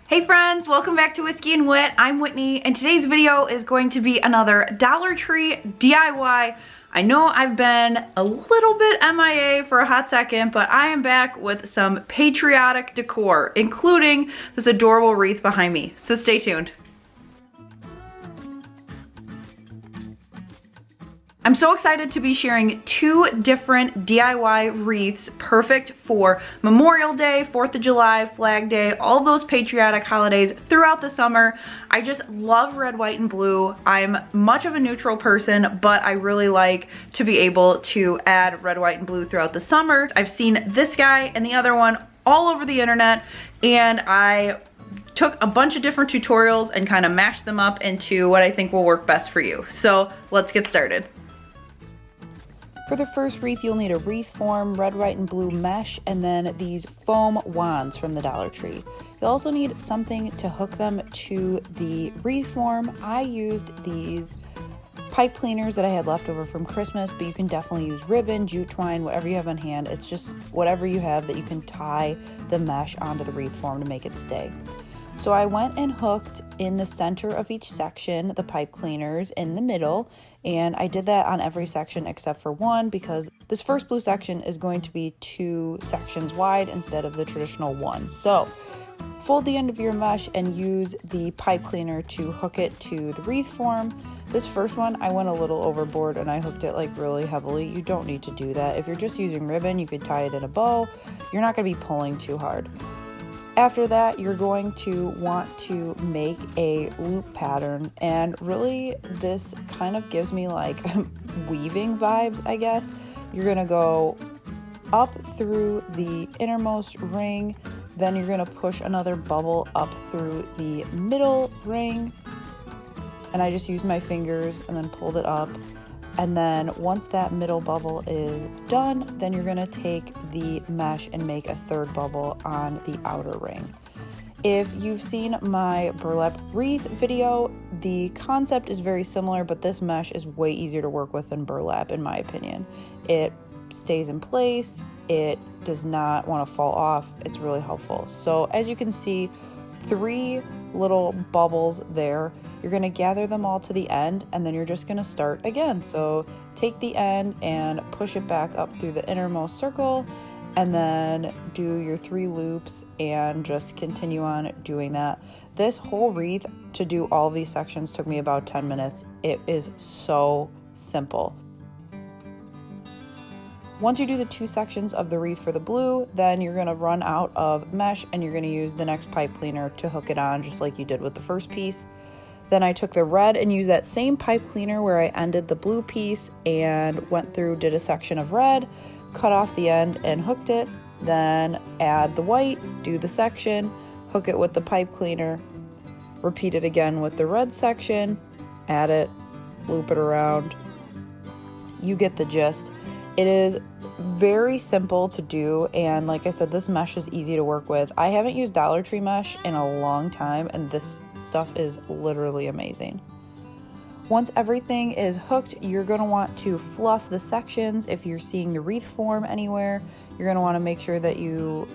Hey friends, welcome back to Whiskey and Wit. I'm Whitney, and today's video is going to be another Dollar Tree DIY. I know I've been a little bit MIA for a hot second, but I am back with some patriotic decor, including this adorable wreath behind me. So stay tuned. I'm so excited to be sharing two different DIY wreaths perfect for Memorial Day, 4th of July, Flag Day, all those patriotic holidays throughout the summer. I just love red, white, and blue. I'm much of a neutral person, but I really like to be able to add red, white, and blue throughout the summer. I've seen this guy and the other one all over the internet, and I took a bunch of different tutorials and kind of mashed them up into what I think will work best for you. So let's get started. For the first wreath, you'll need a wreath form, red, white, and blue mesh, and then these foam wands from the Dollar Tree. You'll also need something to hook them to the wreath form. I used these pipe cleaners that I had left over from Christmas, but you can definitely use ribbon, jute twine, whatever you have on hand. It's just whatever you have that you can tie the mesh onto the wreath form to make it stay. So I went and hooked in the center of each section the pipe cleaners in the middle, and I did that on every section except for one because this first blue section is going to be 2 sections wide instead of the traditional one. So fold the end of your mesh and use the pipe cleaner to hook it to the wreath form. This first one, I went a little overboard and I hooked it like really heavily. You don't need to do that. If you're just using ribbon, you could tie it in a bow. You're not going to be pulling too hard. After that, you're going to want to make a loop pattern, and really this kind of gives me like weaving vibes, I guess. You're gonna go up through the innermost ring, then you're gonna push another bubble up through the middle ring, and I just used my fingers and then pulled it up. And then once that middle bubble is done, then you're gonna take the mesh and make a third bubble on the outer ring. If you've seen my burlap wreath video, the concept is very similar, but this mesh is way easier to work with than burlap, in my opinion. It stays in place, it does not want to fall off, it's really helpful. So as you can see, 3 little bubbles there. You're going to gather them all to the end, and then you're just going to start again. So take the end and push it back up through the innermost circle, and then do your 3 loops and just continue on doing that. This whole wreath, to do all of these sections, took me about 10 minutes. It is so simple. Once you do the 2 sections of the wreath for the blue, then you're going to run out of mesh and you're going to use the next pipe cleaner to hook it on, just like you did with the first piece. Then I took the red and used that same pipe cleaner where I ended the blue piece and went through, did a section of red, cut off the end and hooked it. Then add the white, do the section, hook it with the pipe cleaner, repeat it again with the red section, add it, loop it around. You get the gist. It is very simple to do, and like I said, this mesh is easy to work with. I haven't used Dollar Tree mesh in a long time, and this stuff is literally amazing. Once everything is hooked, you're going to want to fluff the sections. If you're seeing the wreath form anywhere, you're going to want to make sure that you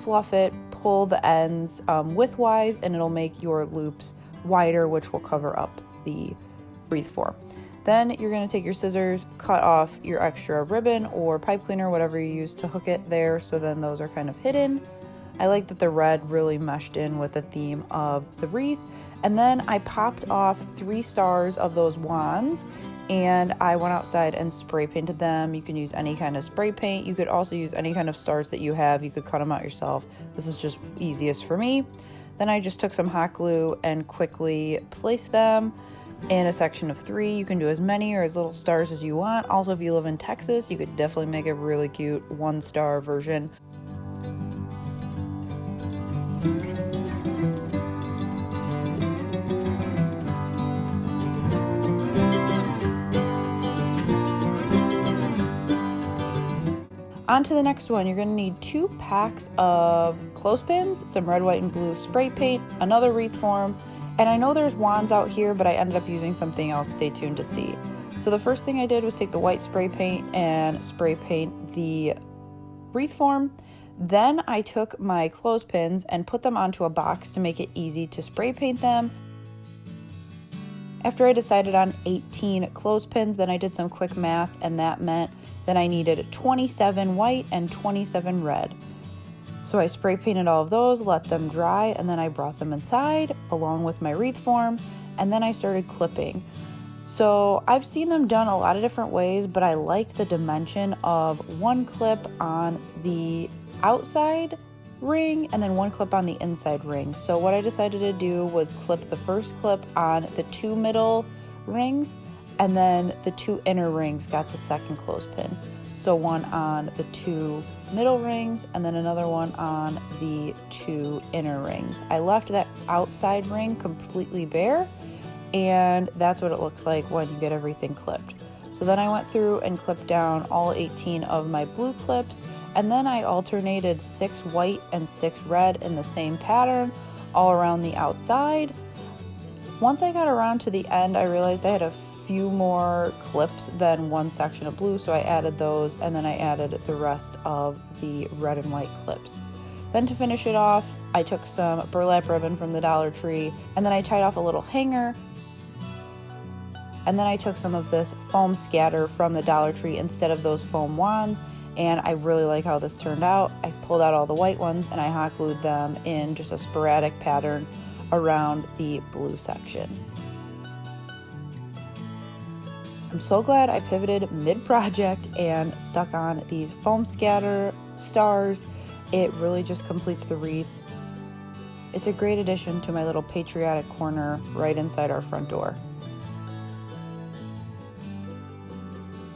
fluff it, pull the ends widthwise, and it'll make your loops wider, which will cover up the wreath form. Then you're going to take your scissors, cut off your extra ribbon or pipe cleaner, whatever you use to hook it there, so then those are kind of hidden. I like that the red really meshed in with the theme of the wreath. And then I popped off 3 stars of those wands, and I went outside and spray painted them. You can use any kind of spray paint. You could also use any kind of stars that you have. You could cut them out yourself. This is just easiest for me. Then I just took some hot glue and quickly placed them in a section of 3. You can do as many or as little stars as you want. Also, if you live in Texas, you could definitely make a really cute 1-star version. On to the next one. You're going to need 2 packs of clothespins, some red, white, and blue spray paint, another wreath form, and I know there's wands out here, but I ended up using something else. Stay tuned to see. So the first thing I did was take the white spray paint and spray paint the wreath form. Then I took my clothespins and put them onto a box to make it easy to spray paint them. After I decided on 18 clothespins, then I did some quick math, and that meant that I needed 27 white and 27 red. So I spray painted all of those, let them dry, and then I brought them inside along with my wreath form, and then I started clipping. So I've seen them done a lot of different ways, but I liked the dimension of one clip on the outside ring and then one clip on the inside ring. So what I decided to do was clip the first clip on the 2 middle rings, and then the 2 inner rings got the second clothespin. So one on the 2 middle rings and then another one on the 2 inner rings. I left that outside ring completely bare, and that's what it looks like when you get everything clipped. So then I went through and clipped down all 18 of my blue clips, and then I alternated 6 white and 6 red in the same pattern all around the outside. Once I got around to the end, I realized I had a few more clips than one section of blue, so I added those, and then I added the rest of the red and white clips. Then to finish it off, I took some burlap ribbon from the Dollar Tree, and then I tied off a little hanger. And then I took some of this foam scatter from the Dollar Tree instead of those foam wands, and I really like how this turned out. I pulled out all the white ones and I hot glued them in just a sporadic pattern around the blue section. I'm so glad I pivoted mid-project and stuck on these foam scatter stars. It really just completes the wreath. It's a great addition to my little patriotic corner right inside our front door.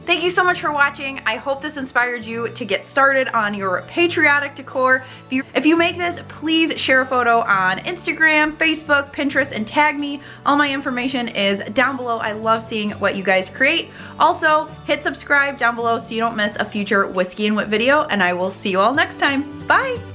Thank you so much for watching. I hope this inspired you to get started on your patriotic decor. If you make this, please share a photo on Instagram, Facebook, Pinterest, and tag me. All my information is down below. I love seeing what you guys create. Also, hit subscribe down below so you don't miss a future Whiskey and Whit video, and I will see you all next time. Bye!